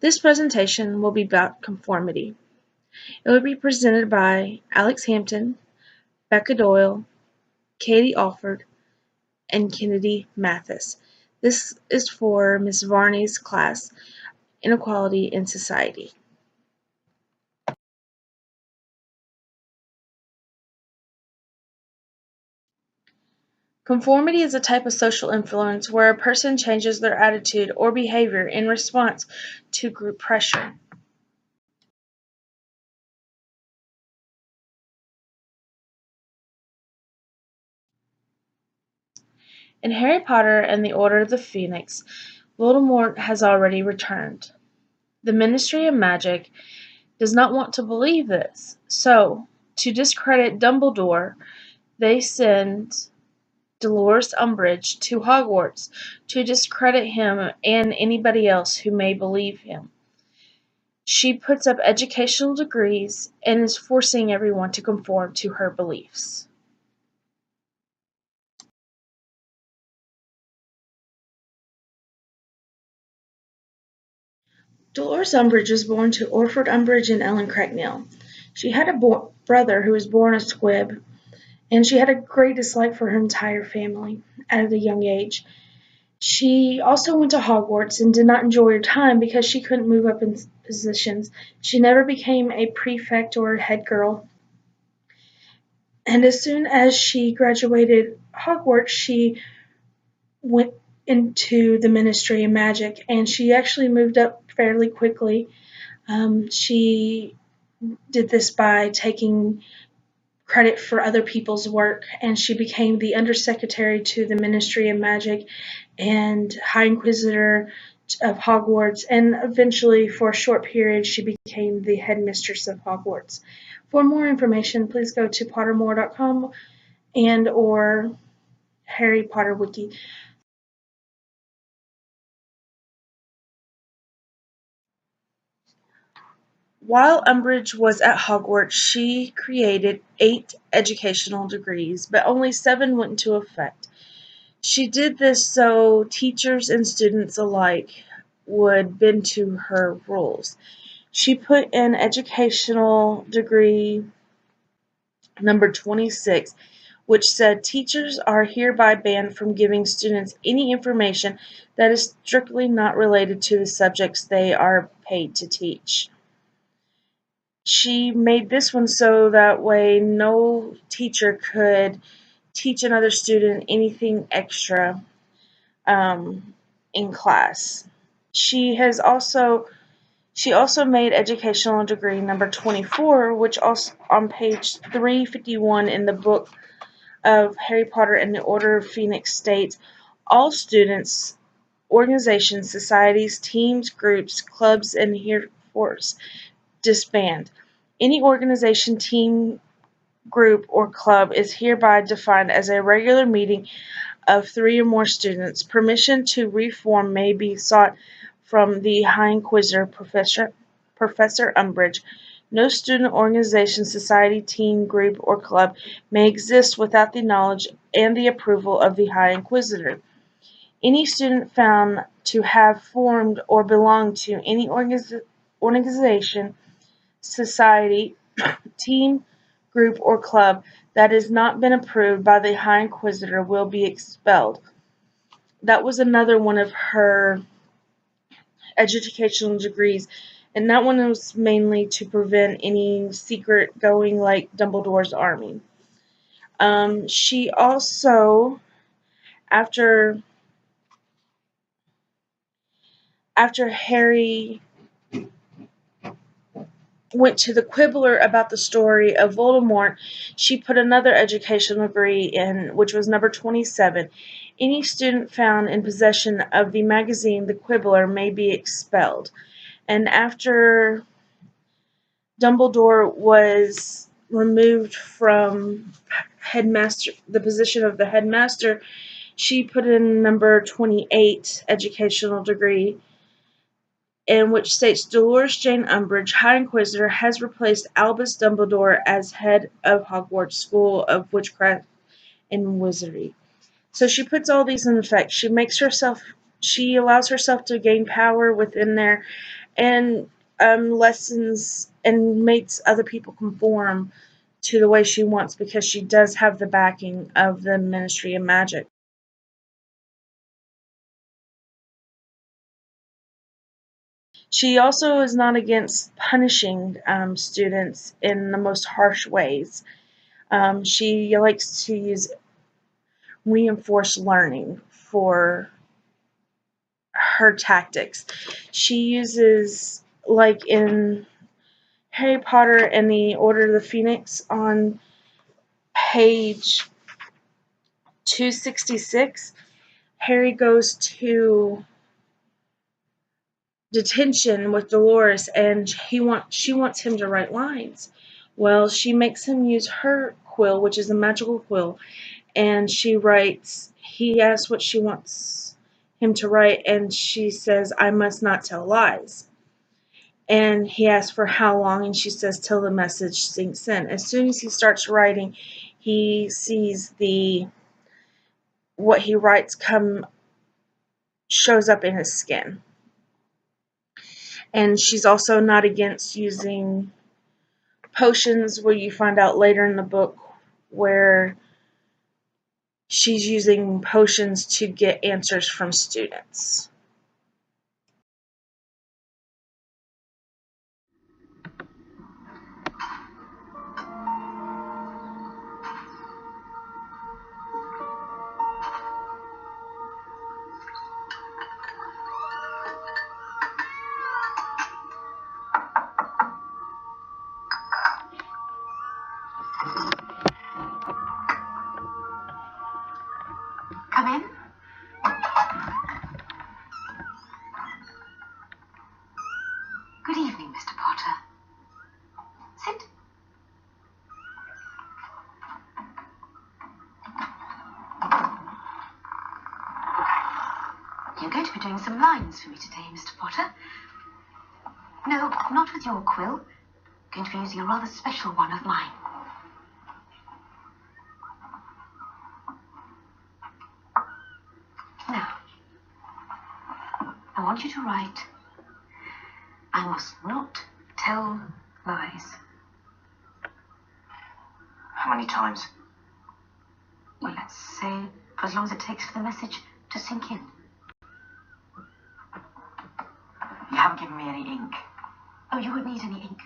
This presentation will be about conformity. It will be presented by Alex Hampton, Becca Doyle, Katie Alford, and Kennedy Mathis. This is for Ms. Varney's class, Inequality in Society. Conformity is a type of social influence where a person changes their attitude or behavior in response to group pressure. In Harry Potter and the Order of the Phoenix, Voldemort has already returned. The Ministry of Magic does not want to believe this, so, to discredit Dumbledore, they send Dolores Umbridge to Hogwarts to discredit him and anybody else who may believe him. She puts up educational degrees and is forcing everyone to conform to her beliefs. Dolores Umbridge was born to Orford Umbridge and Ellen Cracknell. She had a brother who was born a squib, and she had a great dislike for her entire family at a young age. She also went to Hogwarts and did not enjoy her time because she couldn't move up in positions. She never became a prefect or a head girl. And as soon as she graduated Hogwarts, she went into the Ministry of Magic, and she actually moved up fairly quickly. She did this by taking credit for other people's work, and she became the Undersecretary to the Ministry of Magic and High Inquisitor of Hogwarts, and eventually, for a short period, she became the headmistress of Hogwarts. For more information, please go to pottermore.com and or Harry Potter Wiki. While Umbridge was at Hogwarts, she created 8 educational degrees, but only 7 went into effect. She did this so teachers and students alike would bend to her rules. She put in educational degree number 26, which said teachers are hereby banned from giving students any information that is strictly not related to the subjects they are paid to teach. She made this one so that way no teacher could teach another student anything extra in class. She has also she also made educational degree number 24, which also on page 351 in the book of Harry Potter and the Order of Phoenix states, all students, organizations, societies, teams, groups, clubs, and hereforth disband. Any organization, team, group, or club is hereby defined as a regular meeting of 3 or more students. Permission to reform may be sought from the High Inquisitor, Professor Umbridge. No student organization, society, team, group, or club may exist without the knowledge and the approval of the High Inquisitor. Any student found to have formed or belonged to any organization, society, team, group, or club that has not been approved by the High Inquisitor will be expelled. That was another one of her educational degrees, and that one was mainly to prevent any secret going like Dumbledore's army. She also, after Harry went to the Quibbler about the story of Voldemort, she put another educational degree in, which was number 27. Any student found in possession of the magazine The Quibbler may be expelled. And after Dumbledore was removed from the position of the headmaster, she put in number 28 educational degree, in which states Dolores Jane Umbridge, High Inquisitor, has replaced Albus Dumbledore as head of Hogwarts School of Witchcraft and Wizardry. So she puts all these in effect. She allows herself to gain power within there, and lessons and makes other people conform to the way she wants because she does have the backing of the Ministry of Magic. She also is not against punishing students in the most harsh ways. She likes to use reinforced learning for her tactics. She uses, like in Harry Potter and the Order of the Phoenix on page 266, Harry goes to detention with Dolores and she wants him to write lines. Well, she makes him use her quill, which is a magical quill, and he asks what she wants him to write, and she says, I must not tell lies. And he asks for how long, and she says, till the message sinks in. As soon as he starts writing, he sees what he writes shows up in his skin. And she's also not against using potions, where you find out later in the book where she's using potions to get answers from students. Come in. Good evening, Mr. Potter. Sit. You're going to be doing some lines for me today, Mr. Potter. No, not with your quill. Going to be using a rather special one of mine. Now, I want you to write, I must not tell lies. How many times? Well, let's say for as long as it takes for the message to sink in. You haven't given me any ink. Oh, you won't need any ink.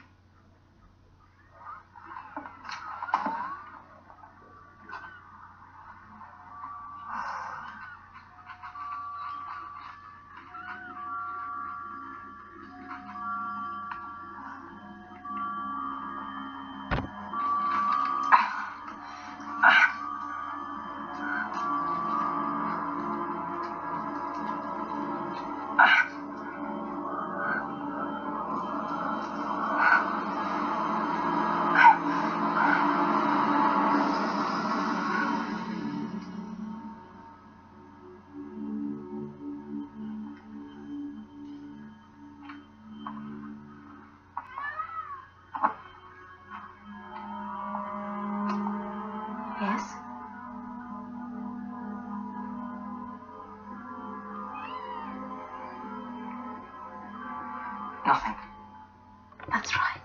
Yes? Nothing. That's right.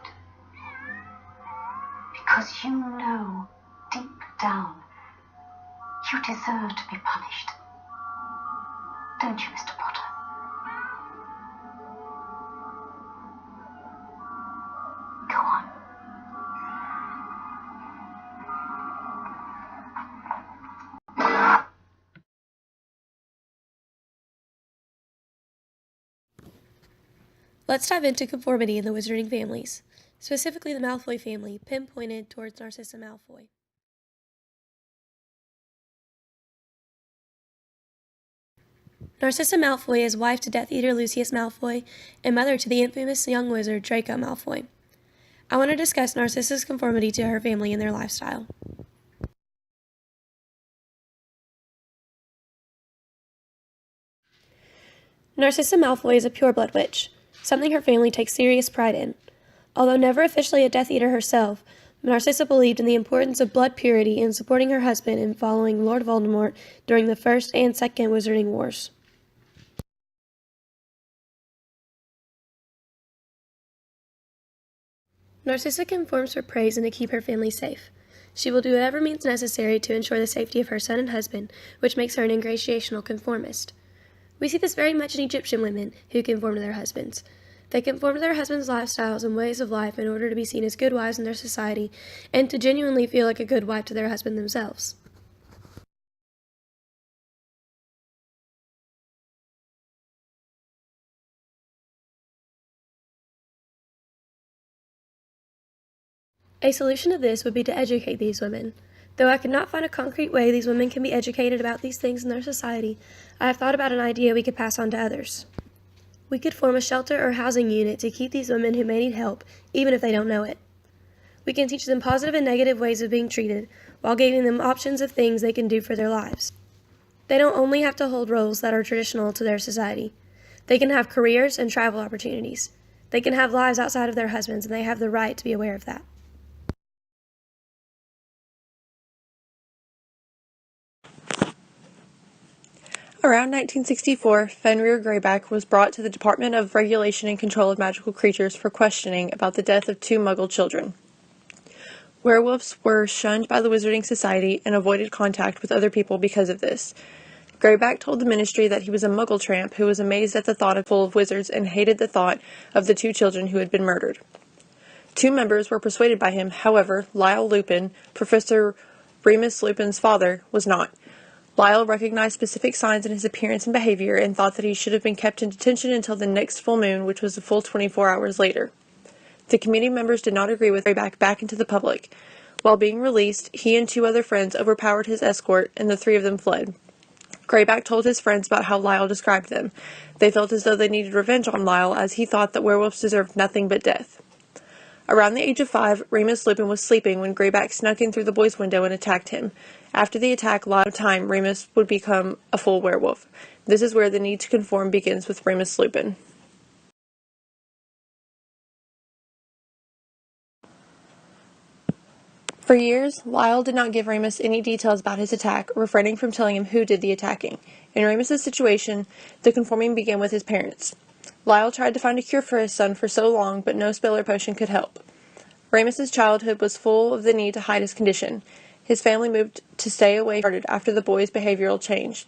Because you know, deep down, you deserve to be punished. Don't you, Mr. Potter? Go on. Let's dive into conformity in the wizarding families, specifically the Malfoy family, pinpointed towards Narcissa Malfoy. Narcissa Malfoy is wife to Death Eater Lucius Malfoy and mother to the infamous young wizard Draco Malfoy. I want to discuss Narcissa's conformity to her family and their lifestyle. Narcissa Malfoy is a pureblood witch, something her family takes serious pride in. Although never officially a Death Eater herself, Narcissa believed in the importance of blood purity in supporting her husband in following Lord Voldemort during the First and Second Wizarding Wars. Narcissa conforms for praise and to keep her family safe. She will do whatever means necessary to ensure the safety of her son and husband, which makes her an ingratiational conformist. We see this very much in Egyptian women who conform to their husbands. They conform to their husbands' lifestyles and ways of life in order to be seen as good wives in their society and to genuinely feel like a good wife to their husband themselves. A solution to this would be to educate these women. Though I could not find a concrete way these women can be educated about these things in their society, I have thought about an idea we could pass on to others. We could form a shelter or housing unit to keep these women who may need help, even if they don't know it. We can teach them positive and negative ways of being treated, while giving them options of things they can do for their lives. They don't only have to hold roles that are traditional to their society. They can have careers and travel opportunities. They can have lives outside of their husbands, and they have the right to be aware of that. Around 1964, Fenrir Greyback was brought to the Department of Regulation and Control of Magical Creatures for questioning about the death of 2 Muggle children. Werewolves were shunned by the Wizarding Society and avoided contact with other people because of this. Greyback told the ministry that he was a Muggle tramp who was amazed at the thought of full of wizards and hated the thought of the 2 children who had been murdered. 2 members were persuaded by him, however, Lyle Lupin, Professor Remus Lupin's father, was not. Lyle recognized specific signs in his appearance and behavior and thought that he should have been kept in detention until the next full moon, which was a full 24 hours later. The committee members did not agree with Greyback back into the public. While being released, he and 2 other friends overpowered his escort, and the 3 of them fled. Greyback told his friends about how Lyle described them. They felt as though they needed revenge on Lyle, as he thought that werewolves deserved nothing but death. Around the age of 5, Remus Lupin was sleeping when Greyback snuck in through the boy's window and attacked him. After the attack, a lot of time, Remus would become a full werewolf. This is where the need to conform begins with Remus Lupin. For years, Lyle did not give Remus any details about his attack, refraining from telling him who did the attacking. In Remus's situation, the conforming began with his parents. Lyle tried to find a cure for his son for so long, but no spell or potion could help. Remus's childhood was full of the need to hide his condition. His family moved to stay away after the boy's behavioral change.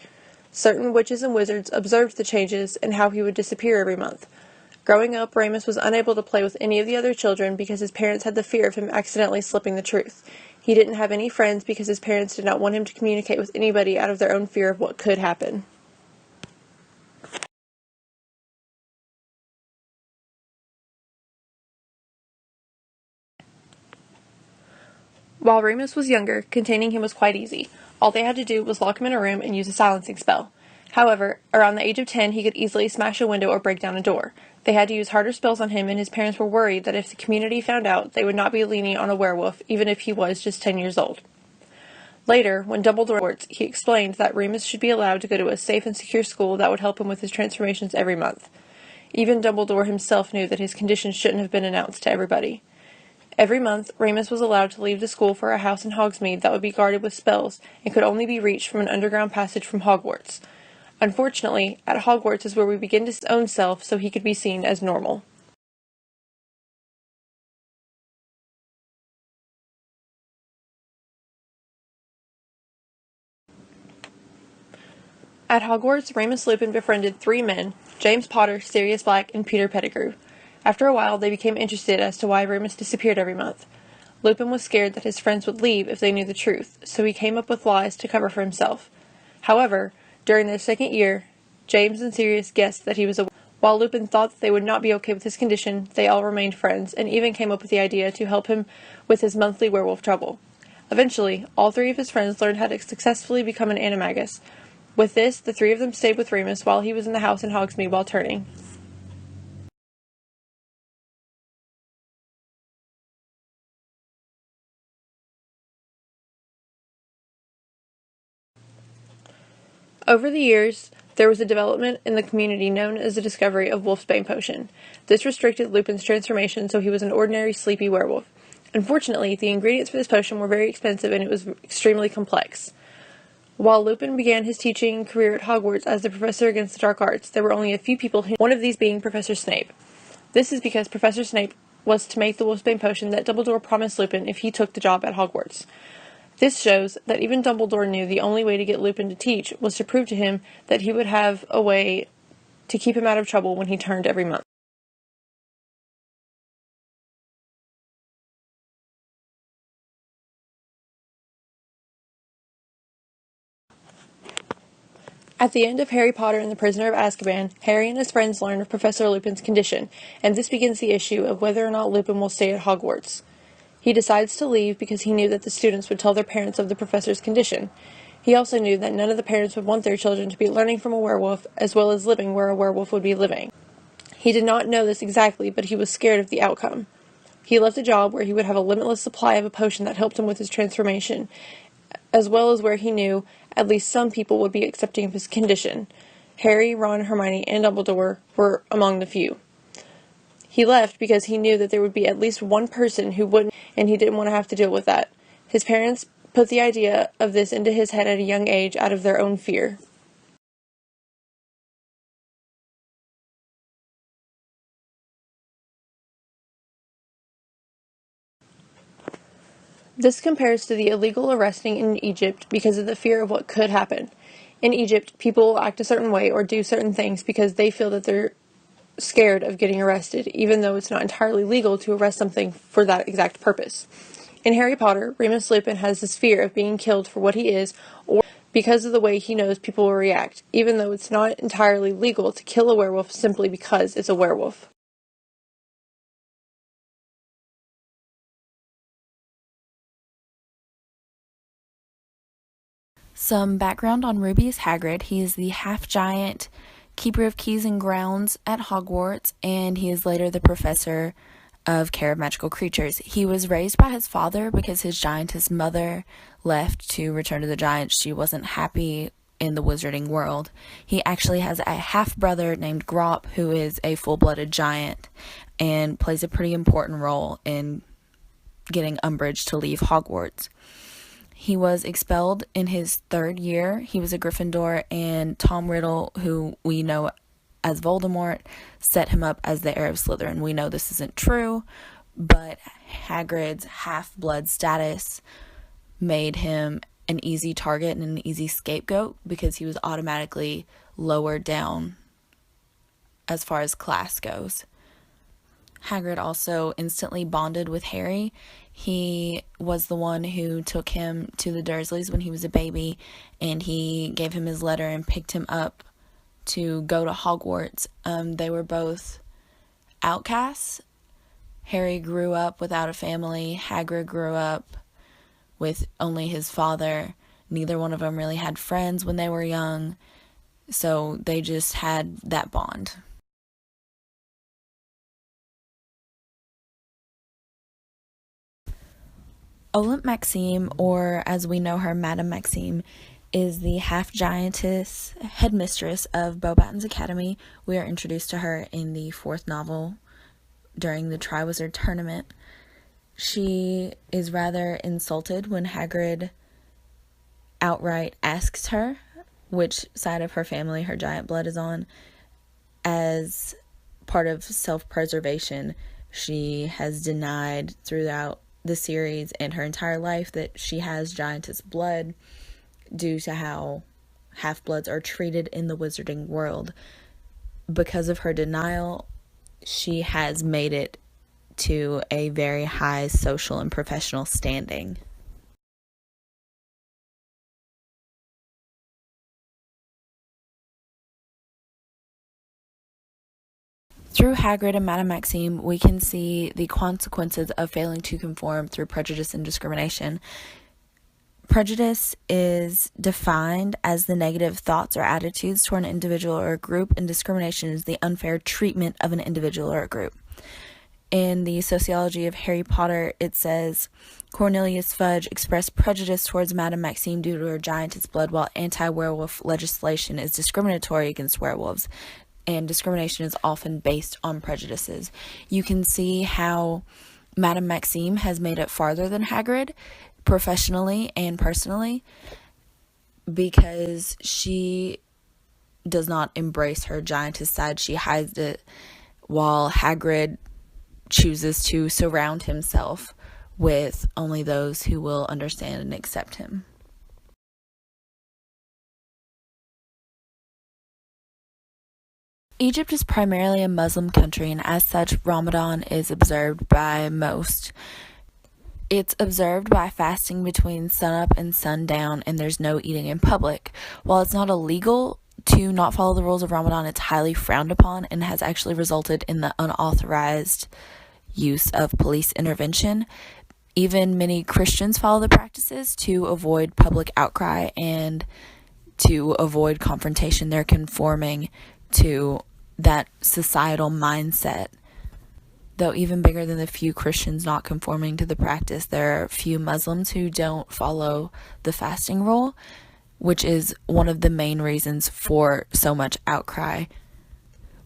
Certain witches and wizards observed the changes and how he would disappear every month. Growing up, Remus was unable to play with any of the other children because his parents had the fear of him accidentally slipping the truth. He didn't have any friends because his parents did not want him to communicate with anybody out of their own fear of what could happen. While Remus was younger, containing him was quite easy. All they had to do was lock him in a room and use a silencing spell. However, around the age of 10, he could easily smash a window or break down a door. They had to use harder spells on him, and his parents were worried that if the community found out, they would not be lenient on a werewolf, even if he was just 10 years old. Later, when Dumbledore reports, he explained that Remus should be allowed to go to a safe and secure school that would help him with his transformations every month. Even Dumbledore himself knew that his condition shouldn't have been announced to everybody. Every month, Remus was allowed to leave the school for a house in Hogsmeade that would be guarded with spells and could only be reached from an underground passage from Hogwarts. Unfortunately, at Hogwarts is where we begin his own self so he could be seen as normal. At Hogwarts, Remus Lupin befriended 3 men, James Potter, Sirius Black, and Peter Pettigrew. After a while, they became interested as to why Remus disappeared every month. Lupin was scared that his friends would leave if they knew the truth, so he came up with lies to cover for himself. However, during their second year, James and Sirius guessed that he was a werewolf. While Lupin thought that they would not be okay with his condition, they all remained friends, and even came up with the idea to help him with his monthly werewolf trouble. Eventually, all 3 of his friends learned how to successfully become an animagus. With this, the 3 of them stayed with Remus while he was in the house in Hogsmeade while turning. Over the years, there was a development in the community known as the discovery of Wolfsbane potion. This restricted Lupin's transformation, so he was an ordinary sleepy werewolf. Unfortunately, the ingredients for this potion were very expensive and it was extremely complex. While Lupin began his teaching career at Hogwarts as the professor against the dark arts, there were only a few people one of these being Professor Snape. This is because Professor Snape was to make the wolfsbane potion that Dumbledore promised Lupin if he took the job at Hogwarts. This shows that even Dumbledore knew the only way to get Lupin to teach was to prove to him that he would have a way to keep him out of trouble when he turned every month. At the end of Harry Potter and the Prisoner of Azkaban, Harry and his friends learn of Professor Lupin's condition, and this begins the issue of whether or not Lupin will stay at Hogwarts. He decides to leave because he knew that the students would tell their parents of the professor's condition. He also knew that none of the parents would want their children to be learning from a werewolf as well as living where a werewolf would be living. He did not know this exactly, but he was scared of the outcome. He left a job where he would have a limitless supply of a potion that helped him with his transformation, as well as where he knew at least some people would be accepting of his condition. Harry, Ron, Hermione, and Dumbledore were among the few. He left because he knew that there would be at least one person who wouldn't, and he didn't want to have to deal with that. His parents put the idea of this into his head at a young age out of their own fear. This compares to the illegal arresting in Egypt because of the fear of what could happen. In Egypt, people will act a certain way or do certain things because they feel that they're scared of getting arrested, even though it's not entirely legal to arrest something for that exact purpose. In Harry Potter, Remus Lupin has this fear of being killed for what he is, or because of the way he knows people will react, even though it's not entirely legal to kill a werewolf simply because it's a werewolf. Some background on Rubeus Hagrid. He is the half-giant keeper of keys and grounds at Hogwarts, and he is later the professor of care of magical creatures. He was raised by his father because his giantess mother left to return to the giants. She wasn't happy in the wizarding world. He actually has a half-brother named Grop, who is a full-blooded giant and plays a pretty important role in getting Umbridge to leave Hogwarts. He was expelled in his third year. He was a Gryffindor, and Tom Riddle, who we know as Voldemort, set him up as the heir of Slytherin. We know this isn't true, but Hagrid's half-blood status made him an easy target and an easy scapegoat because he was automatically lowered down as far as class goes. Hagrid also instantly bonded with Harry. He was the one who took him to the Dursleys when he was a baby, and he gave him his letter and picked him up to go to Hogwarts. They were both outcasts. Harry grew up without a family. Hagrid grew up with only his father. Neither one of them really had friends when they were young, so they just had that bond. Olympe Maxime, or as we know her, Madame Maxime, is the half-giantess headmistress of Beauxbaton's Academy. We are introduced to her in the fourth novel during the Triwizard Tournament. She is rather insulted when Hagrid outright asks her which side of her family her giant blood is on. As part of self-preservation, she has denied throughout the series and her entire life that she has giantess blood due to how half-bloods are treated in the wizarding world. Because of her denial, she has made it to a very high social and professional standing. Through Hagrid and Madame Maxime, we can see the consequences of failing to conform through prejudice and discrimination. Prejudice is defined as the negative thoughts or attitudes toward an individual or a group, and discrimination is the unfair treatment of an individual or a group. In the Sociology of Harry Potter, it says, Cornelius Fudge expressed prejudice towards Madame Maxime due to her giantess blood, while anti-werewolf legislation is discriminatory against werewolves, and discrimination is often based on prejudices. You can see how Madame Maxime has made it farther than Hagrid, professionally and personally, because she does not embrace her giantess side. She hides it, while Hagrid chooses to surround himself with only those who will understand and accept him. Egypt is primarily a Muslim country, and as such, Ramadan is observed by most. It's observed by fasting between sunup and sundown, and there's no eating in public. While it's not illegal to not follow the rules of Ramadan, it's highly frowned upon and has actually resulted in the unauthorized use of police intervention. Even many Christians follow the practices to avoid public outcry and to avoid confrontation. They're conforming to that societal mindset. Though even bigger than the few Christians not conforming to the practice, there are few Muslims who don't follow the fasting rule, which is one of the main reasons for so much outcry.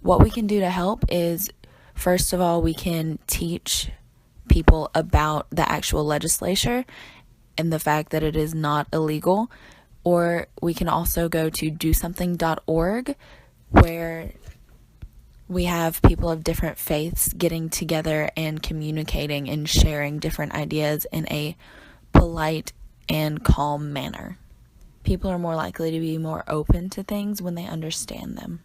What we can do to help is, first of all, we can teach people about the actual legislature and the fact that it is not illegal. Or we can also go to dosomething.org, where we have people of different faiths getting together and communicating and sharing different ideas in a polite and calm manner. People are more likely to be more open to things when they understand them.